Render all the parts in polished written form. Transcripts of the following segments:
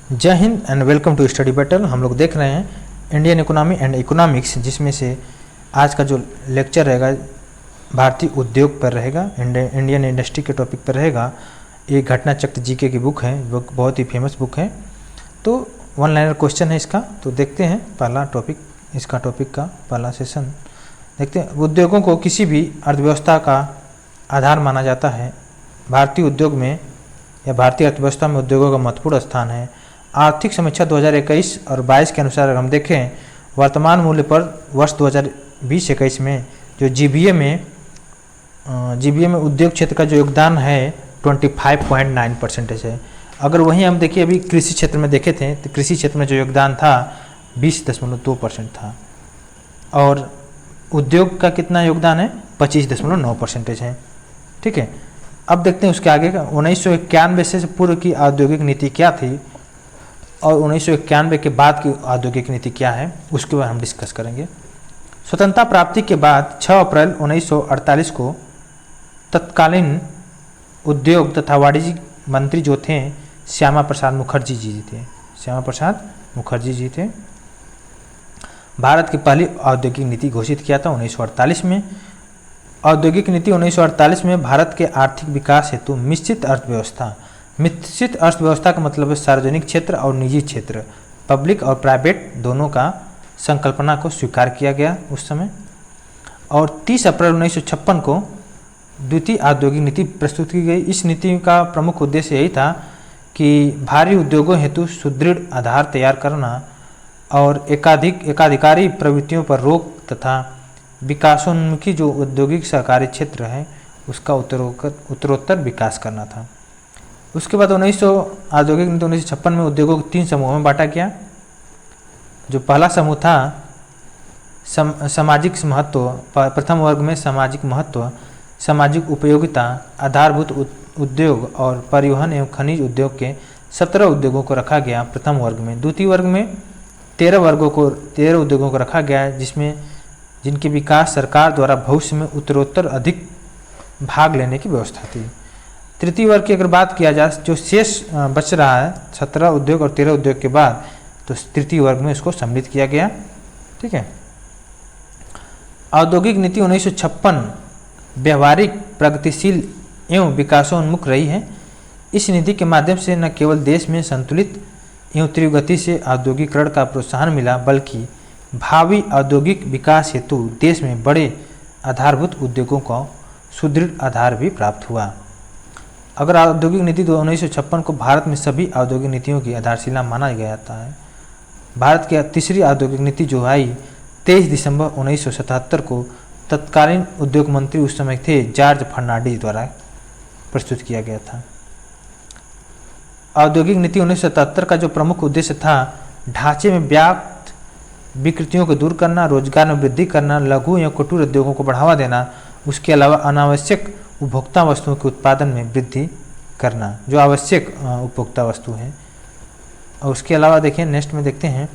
जय हिंद and welcome to study battle. हम लोग देख रहे हैं इंडियन इकोनॉमी एंड इकोनॉमिक्स, जिसमें से आज का जो लेक्चर रहेगा भारतीय उद्योग पर रहेगा, इंडियन इंडस्ट्री के टॉपिक पर रहेगा। ये घटना चक्र जीके की बुक है, वो बहुत ही फेमस बुक है। तो वन लाइनर क्वेश्चन है इसका, तो देखते हैं पहला टॉपिक, इसका टॉपिक का पहला सेशन देखते हैं। उद्योगों को किसी भी अर्थव्यवस्था का आधार माना जाता है। भारतीय उद्योग में या भारतीय अर्थव्यवस्था में उद्योगों का महत्वपूर्ण स्थान है। आर्थिक समीक्षा 2021 और 22 के अनुसार अगर हम देखें, वर्तमान मूल्य पर वर्ष 2020-21 में जो जीबीए में उद्योग क्षेत्र का जो योगदान है 25.9% है। अगर वहीं हम देखिए अभी कृषि क्षेत्र में देखे थे तो कृषि क्षेत्र में जो योगदान था 20.2% था, और उद्योग का कितना योगदान है 25.9% है। ठीक है, अब देखते हैं उसके आगे का 1991 से पूर्व की औद्योगिक नीति क्या थी और 1991 के बाद की औद्योगिक नीति क्या है, उसके बारे में हम डिस्कस करेंगे। स्वतंत्रता प्राप्ति के बाद 6 अप्रैल 1948 को तत्कालीन उद्योग तथा वाणिज्य मंत्री जो थे श्यामा प्रसाद मुखर्जी जी थे। भारत की पहली औद्योगिक नीति घोषित किया था 1948 में। औद्योगिक नीति 1948 में भारत के आर्थिक विकास हेतु मिश्रित अर्थव्यवस्था का मतलब है सार्वजनिक क्षेत्र और निजी क्षेत्र, पब्लिक और प्राइवेट दोनों का संकल्पना को स्वीकार किया गया उस समय। और 30 अप्रैल 1956 को द्वितीय औद्योगिक नीति प्रस्तुत की गई। इस नीति का प्रमुख उद्देश्य यही था कि भारी उद्योगों हेतु सुदृढ़ आधार तैयार करना और एकाधिकारी प्रवृत्तियों पर रोक तथा विकासोन्मुखी जो औद्योगिक सहकारी क्षेत्र है उसका उत्तरोत्तर विकास करना था। उसके बाद औद्योगिक नीति 1956 में उद्योगों को 3 समूहों में बांटा गया। जो पहला समूह था सामाजिक महत्व, प्रथम वर्ग में सामाजिक महत्व, सामाजिक उपयोगिता, आधारभूत उद्योग और परिवहन एवं खनिज उद्योग के 17 उद्योगों को रखा गया प्रथम वर्ग में। द्वितीय वर्ग में 13 उद्योगों को रखा गया, जिनके विकास सरकार द्वारा भविष्य में उत्तरोत्तर अधिक भाग लेने की व्यवस्था थी। तृतीय वर्ग की अगर बात किया जाए, जो शेष बच रहा है 17 उद्योग और 13 उद्योग के बाद, तो तृतीय वर्ग में इसको सम्मिलित किया गया। ठीक है, औद्योगिक नीति 1956 व्यवहारिक, प्रगतिशील एवं विकासोन्मुख रही है। इस नीति के माध्यम से न केवल देश में संतुलित एवं तीव्र गति से औद्योगिकरण का प्रोत्साहन मिला, बल्कि भावी औद्योगिक विकास हेतु देश में बड़े आधारभूत उद्योगों को सुदृढ़ आधार भी प्राप्त हुआ। अगर औद्योगिक नीति 1956 को भारत में सभी औद्योगिक नीतियों की आधारशिला माना गया जाता है। भारत की तीसरी औद्योगिक नीति जो आई 23 दिसंबर 1977 को तत्कालीन उद्योग मंत्री उस समय थे जॉर्ज फर्नांडीज द्वारा प्रस्तुत किया गया था। औद्योगिक नीति 1977 का जो प्रमुख उद्देश्य था, ढांचे में व्याप्त विकृतियों को दूर करना, रोजगार में वृद्धि करना, लघु एवं कुटीर उद्योगों को बढ़ावा देना, उसके अलावा अनावश्यक उपभोक्ता वस्तुओं के उत्पादन में वृद्धि करना, जो आवश्यक उपभोक्ता वस्तु हैं। और उसके अलावा देखिए नेक्स्ट में देखते हैं,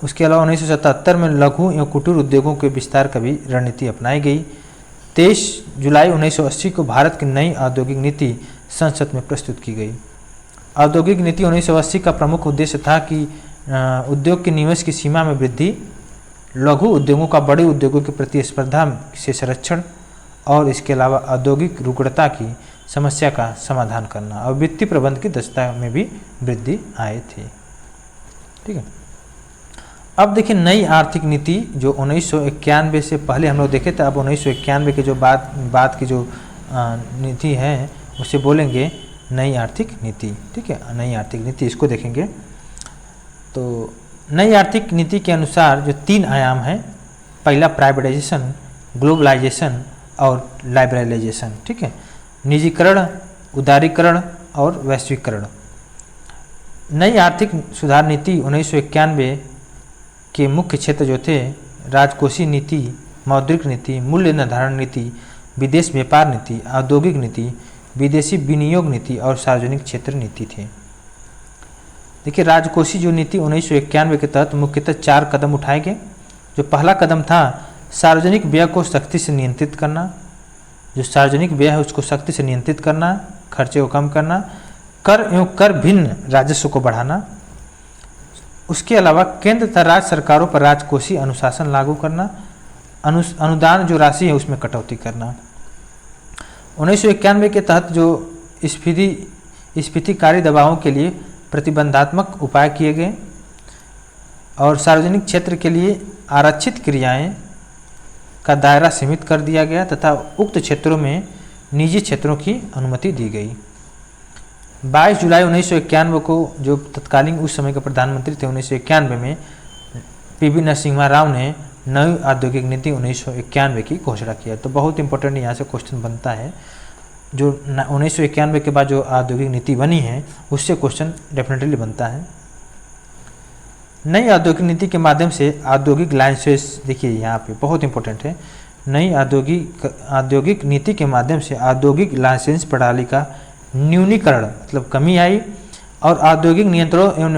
उसके अलावा 1977 में लघु एवं कुटीर उद्योगों के विस्तार का भी रणनीति अपनाई गई। 23 जुलाई 1980 को भारत की नई औद्योगिक नीति संसद में प्रस्तुत की गई। औद्योगिक नीति 1980 का प्रमुख उद्देश्य था कि उद्योग के निवेश की सीमा में वृद्धि, लघु उद्योगों का बड़े उद्योगों की प्रतिस्पर्धा से संरक्षण और इसके अलावा औद्योगिक रुग्णता की समस्या का समाधान करना और वित्तीय प्रबंध की दक्षता में भी वृद्धि आई थी। ठीक है, अब देखिए नई आर्थिक नीति जो 1991 से पहले हम लोग देखे थे, अब 1991 के जो बाद की जो नीति है उसे बोलेंगे नई आर्थिक नीति। ठीक है, नई आर्थिक नीति इसको देखेंगे। तो नई आर्थिक नीति के अनुसार जो 3 आयाम हैं, पहला प्राइवेटाइजेशन, ग्लोबलाइजेशन और लाइबरलाइजेशन। ठीक है, निजीकरण, उदारीकरण और वैश्वीकरण। नई आर्थिक सुधार नीति 1991 के मुख्य क्षेत्र जो थे राजकोषीय नीति, मौद्रिक नीति, मूल्य निर्धारण नीति, विदेश व्यापार नीति, औद्योगिक नीति, विदेशी विनियोग नीति और सार्वजनिक क्षेत्र नीति थे। देखिए राजकोषीय जो नीति 1991 के तहत मुख्यतः 4 कदम उठाए गए। जो पहला कदम था सार्वजनिक व्यय को सख्ती से नियंत्रित करना, जो सार्वजनिक व्यय है उसको सख्ती से नियंत्रित करना, खर्चे को कम करना, कर एवं कर भिन्न राजस्व को बढ़ाना, उसके अलावा केंद्र तथा राज्य सरकारों पर राजकोषीय अनुशासन लागू करना, अनुदान जो राशि है उसमें कटौती करना। 1991 के तहत जो स्फीतिकारी दबावों के लिए प्रतिबंधात्मक उपाय किए गए और सार्वजनिक क्षेत्र के लिए आरक्षित क्रियाएं का दायरा सीमित कर दिया गया तथा उक्त क्षेत्रों में निजी क्षेत्रों की अनुमति दी गई। 22 जुलाई 1991 को जो तत्कालीन उस समय के प्रधानमंत्री थे 1991 में पीवी नरसिम्हा राव ने नई औद्योगिक नीति 1991 की घोषणा किया। तो बहुत इंपॉर्टेंट यहाँ से क्वेश्चन बनता है, जो 1991 के बाद जो औद्योगिक नीति बनी है उससे क्वेश्चन डेफिनेटली बनता है। नई औद्योगिक नीति के माध्यम से औद्योगिक लाइसेंस, देखिए यहाँ पे बहुत इंपॉर्टेंट है, नई औद्योगिक नीति के माध्यम से औद्योगिक लाइसेंस प्रणाली का न्यूनीकरण मतलब कमी आई और औद्योगिक नियंत्रणों एवं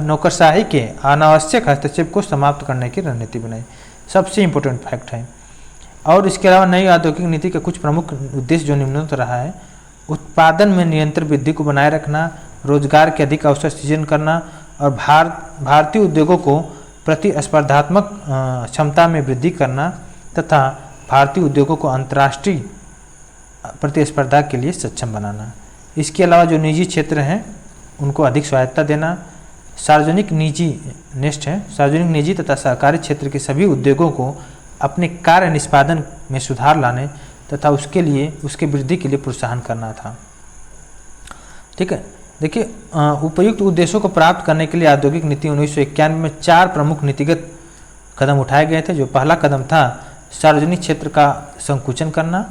नौकरशाही के अनावश्यक हस्तक्षेप को समाप्त करने की रणनीति बनाई। सबसे इम्पोर्टेंट फैक्ट है। और इसके अलावा नई औद्योगिक नीति का कुछ प्रमुख उद्देश्य जो निम्नलिखित रहा है: उत्पादन में निरंतर वृद्धि को बनाए रखना, रोजगार के अधिक अवसर सृजन करना और भारतीय उद्योगों को प्रतिस्पर्धात्मक क्षमता में वृद्धि करना तथा भारतीय उद्योगों को अंतर्राष्ट्रीय प्रतिस्पर्धा के लिए सक्षम बनाना। इसके अलावा जो निजी क्षेत्र हैं उनको अधिक स्वायत्तता देना, सार्वजनिक निजी तथा सरकारी क्षेत्र के सभी उद्योगों को अपने कार्य निष्पादन में सुधार लाने तथा उसके वृद्धि के लिए प्रोत्साहन करना था। ठीक है, देखिए उपयुक्त उद्देश्यों को प्राप्त करने के लिए औद्योगिक नीति 1991 में 4 प्रमुख नीतिगत कदम उठाए गए थे। जो पहला कदम था सार्वजनिक क्षेत्र का संकुचन करना,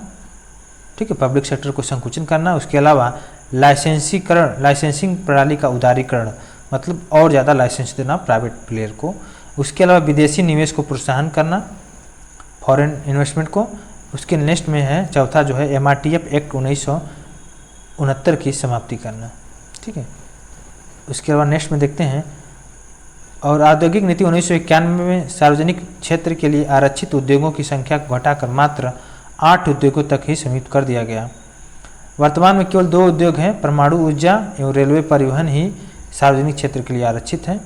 ठीक है, पब्लिक सेक्टर को संकुचन करना। उसके अलावा लाइसेंसिंग प्रणाली का उदारीकरण, मतलब और ज़्यादा लाइसेंस देना प्राइवेट प्लेयर को। उसके अलावा विदेशी निवेश को प्रोत्साहन करना, फॉरेन इन्वेस्टमेंट को। उसके नेक्स्ट में है चौथा जो है MRTF एक्ट 1969 की समाप्ति करना। ठीक है, उसके अलावा नेक्स्ट में देखते हैं। और औद्योगिक नीति 1991 में सार्वजनिक क्षेत्र के लिए आरक्षित उद्योगों की संख्या को घटाकर मात्र 8 उद्योगों तक ही सीमित कर दिया गया। वर्तमान में केवल 2 उद्योग हैं, परमाणु ऊर्जा एवं रेलवे परिवहन ही सार्वजनिक क्षेत्र के लिए आरक्षित हैं।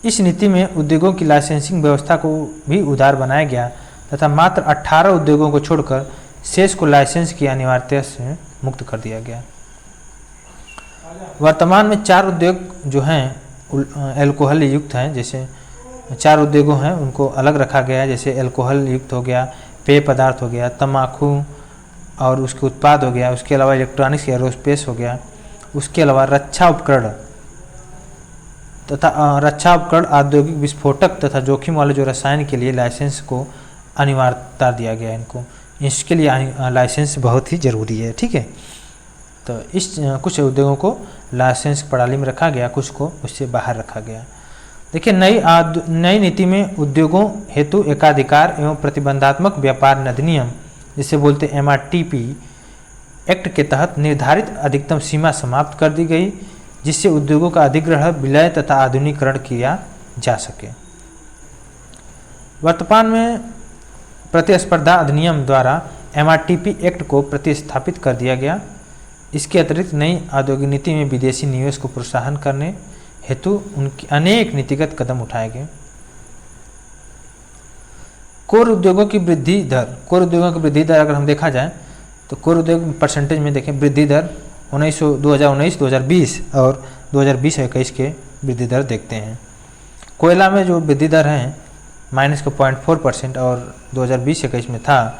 इस नीति में उद्योगों की लाइसेंसिंग व्यवस्था को भी उदार बनाया गया तथा मात्र 18 उद्योगों को छोड़कर शेष को लाइसेंस की अनिवार्यता से मुक्त कर दिया गया। वर्तमान में 4 उद्योग जो हैं एल्कोहल युक्त हैं, जैसे 4 उद्योगों हैं उनको अलग रखा गया है, जैसे एल्कोहल युक्त हो गया, पेय पदार्थ हो गया, तम्बाकू और उसके उत्पाद हो गया, उसके अलावा इलेक्ट्रॉनिक्स एरोस्पेस हो गया, उसके अलावा रक्षा उपकरण, औद्योगिक विस्फोटक तथा जोखिम वाले जो रसायन के लिए लाइसेंस को अनिवार्यता दिया गया है इनको। इसके लिए लाइसेंस बहुत ही ज़रूरी है। ठीक है, तो इस कुछ उद्योगों को लाइसेंस प्रणाली में रखा गया, कुछ को उससे बाहर रखा गया। देखिए नई नीति में उद्योगों हेतु एकाधिकार एवं प्रतिबंधात्मक व्यापार अधिनियम जिसे बोलते MRTP एक्ट के तहत निर्धारित अधिकतम सीमा समाप्त कर दी गई, जिससे उद्योगों का अधिग्रहण, विलय तथा आधुनिकीकरण किया जा सके। वर्तमान में प्रतिस्पर्धा अधिनियम द्वारा MRTP एक्ट को प्रतिस्थापित कर दिया गया। इसके अतिरिक्त नई औद्योगिक नीति में विदेशी निवेश को प्रोत्साहन करने हेतु उनकी अनेक नीतिगत कदम उठाए गए। कोर उद्योगों की वृद्धि दर अगर हम देखा जाए तो कोर उद्योग परसेंटेज में देखें वृद्धि दर 2019, 2020 और 2020-21 के वृद्धि दर देखते हैं। कोयला में जो वृद्धि दर है -0.4% और 2020-21 में था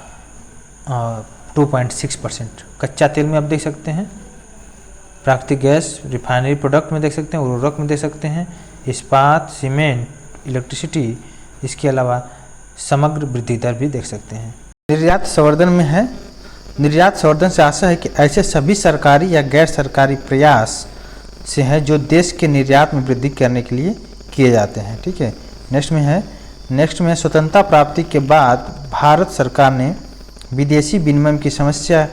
2.6%। कच्चा तेल में आप देख सकते हैं, प्राकृतिक गैस, रिफाइनरी प्रोडक्ट में देख सकते हैं, उर्वरक में देख सकते हैं, इस्पात, सीमेंट, इलेक्ट्रिसिटी, इसके अलावा समग्र वृद्धि दर भी देख सकते हैं। निर्यात संवर्धन में है, निर्यात संवर्धन से आशा है कि ऐसे सभी सरकारी या गैर सरकारी प्रयास से है जो देश के निर्यात में वृद्धि करने के लिए किए जाते हैं। ठीक है, नेक्स्ट में स्वतंत्रता प्राप्ति के बाद भारत सरकार ने विदेशी विनिमय की समस्या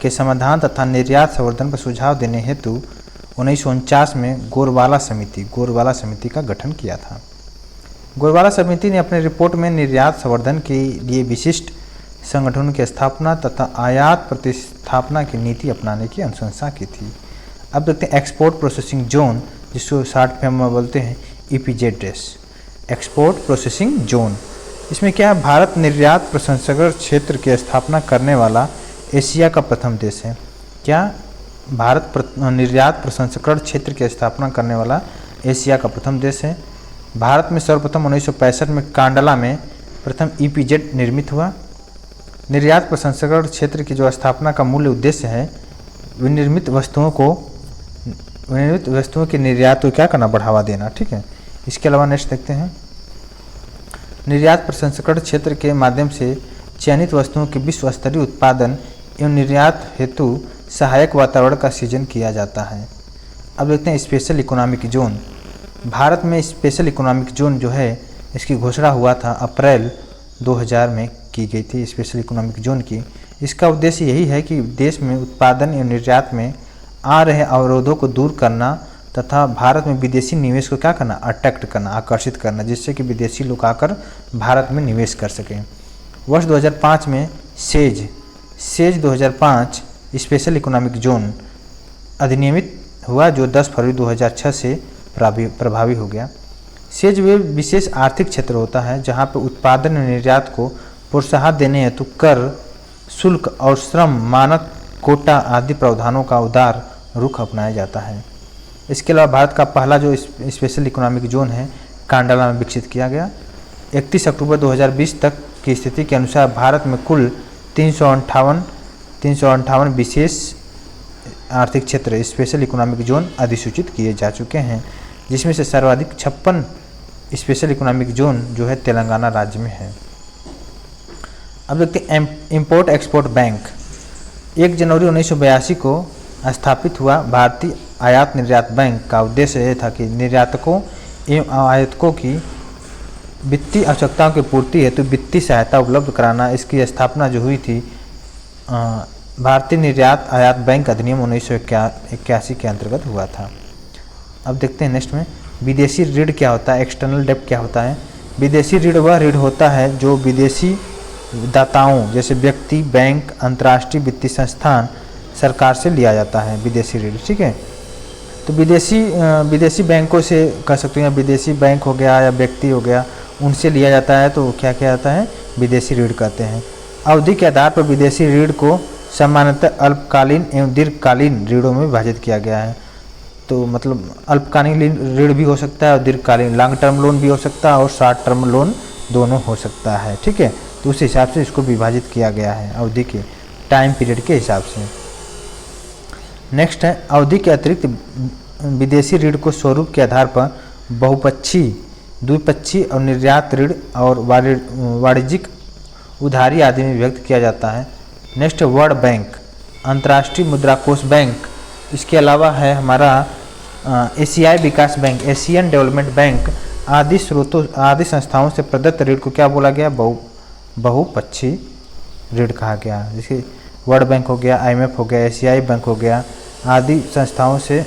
के समाधान तथा निर्यात संवर्धन पर सुझाव देने हेतु 1949 में गोरवाला समिति का गठन किया था। गोरवाला समिति ने अपने रिपोर्ट में निर्यात संवर्धन के लिए विशिष्ट संगठनों की स्थापना तथा आयात प्रतिस्थापना की नीति अपनाने की अनुशंसा की थी। अब देखते हैं एक्सपोर्ट प्रोसेसिंग जोन जिसको शॉर्ट फॉर्म में बोलते हैं EPZs, एक्सपोर्ट प्रोसेसिंग जोन। इसमें क्या है, भारत निर्यात प्रसंस्करण क्षेत्र की स्थापना करने वाला एशिया का प्रथम देश है। क्या, भारत निर्यात प्रसंस्करण क्षेत्र की स्थापना करने वाला एशिया का प्रथम देश है। भारत में सर्वप्रथम 1965 में कांडला में प्रथम EPZ निर्मित हुआ। निर्यात प्रसंस्करण क्षेत्र की जो स्थापना का मूल उद्देश्य है, विनिर्मित वस्तुओं के निर्यात को क्या करना, बढ़ावा देना। ठीक है। इसके अलावा नेक्स्ट देखते हैं, निर्यात प्रसंस्करण क्षेत्र के माध्यम से चयनित वस्तुओं के विश्व स्तरीय उत्पादन एवं निर्यात हेतु सहायक वातावरण का सृजन किया जाता है। अब देखते हैं स्पेशल इकोनॉमिक जोन। भारत में स्पेशल इकोनॉमिक जोन जो है, इसकी घोषणा हुआ था अप्रैल 2000 में की गई थी स्पेशल इकोनॉमिक जोन की। इसका उद्देश्य यही है कि देश में उत्पादन एवं निर्यात में आ रहे अवरोधों को दूर करना तथा भारत में विदेशी निवेश को क्या करना, अट्रैक्ट करना, आकर्षित करना, जिससे कि विदेशी लोग आकर भारत में निवेश कर सकें। वर्ष 2005 में सेज 2005 स्पेशल इकोनॉमिक जोन अधिनियमित हुआ, जो 10 फरवरी 2006 से प्रभावी हो गया। सेज वे विशेष आर्थिक क्षेत्र होता है जहां पर उत्पादन और निर्यात को प्रोत्साहन देने हेतु कर, शुल्क और श्रम मानक, कोटा आदि प्रावधानों का उदार रुख अपनाया जाता है। इसके अलावा भारत का पहला जो स्पेशल इकोनॉमिक जोन है, कांडला में विकसित किया गया। 31 अक्टूबर 2020 तक की स्थिति के अनुसार भारत में कुल 358 विशेष आर्थिक क्षेत्र स्पेशल इकोनॉमिक जोन अधिसूचित किए जा चुके हैं, जिसमें से सर्वाधिक 56 स्पेशल इकोनॉमिक जोन जो है तेलंगाना राज्य में है। अब देखते हैं इंपोर्ट एक्सपोर्ट बैंक। 1 जनवरी 1982 को स्थापित हुआ भारतीय आयात निर्यात बैंक का उद्देश्य यह था कि निर्यातकों एवं आयातकों की वित्तीय आवश्यकताओं की पूर्ति हेतु वित्तीय सहायता उपलब्ध कराना। इसकी स्थापना जो हुई थी भारतीय निर्यात आयात बैंक अधिनियम 1981 के अंतर्गत हुआ था। अब देखते हैं नेक्स्ट में, विदेशी ऋण क्या होता है, एक्सटर्नल डेब्ट क्या होता है। विदेशी ऋण वह ऋण होता है जो विदेशी दाताओं जैसे व्यक्ति, बैंक, अंतर्राष्ट्रीय वित्तीय संस्थान, सरकार से लिया जाता है विदेशी ऋण। ठीक है। तो विदेशी बैंकों से कह सकते हैं, विदेशी बैंक हो गया या व्यक्ति हो गया, उनसे लिया जाता है तो क्या क्या आता है, विदेशी ऋण कहते हैं। अवधि के आधार पर विदेशी ऋण को सामान्यतः अल्पकालीन एवं दीर्घकालीन ऋणों में विभाजित किया गया है। तो मतलब अल्पकालीन ऋण भी हो सकता है और दीर्घकालीन लॉन्ग टर्म लोन भी हो सकता है और शॉर्ट टर्म लोन दोनों हो सकता है। ठीक है। तो उस हिसाब से इसको विभाजित किया गया है अवधि के टाइम पीरियड के हिसाब से। नेक्स्ट है, अवधि के अतिरिक्त विदेशी ऋण को स्वरूप के आधार पर बहुपक्षीय, द्विपक्षीय और निर्यात ऋण और वाणिज्यिक उधारी आदि में व्यक्त किया जाता है। नेक्स्ट वर्ल्ड बैंक, अंतर्राष्ट्रीय मुद्रा कोष बैंक। इसके अलावा है हमारा एशियाई विकास बैंक, एशियन डेवलपमेंट बैंक आदि स्रोतों आदि संस्थाओं से प्रदत्त ऋण को क्या बोला गया, बहुपक्षीय ऋण कहा गया। जैसे वर्ल्ड बैंक हो गया, IMF हो गया, एशियाई बैंक हो गया आदि संस्थाओं से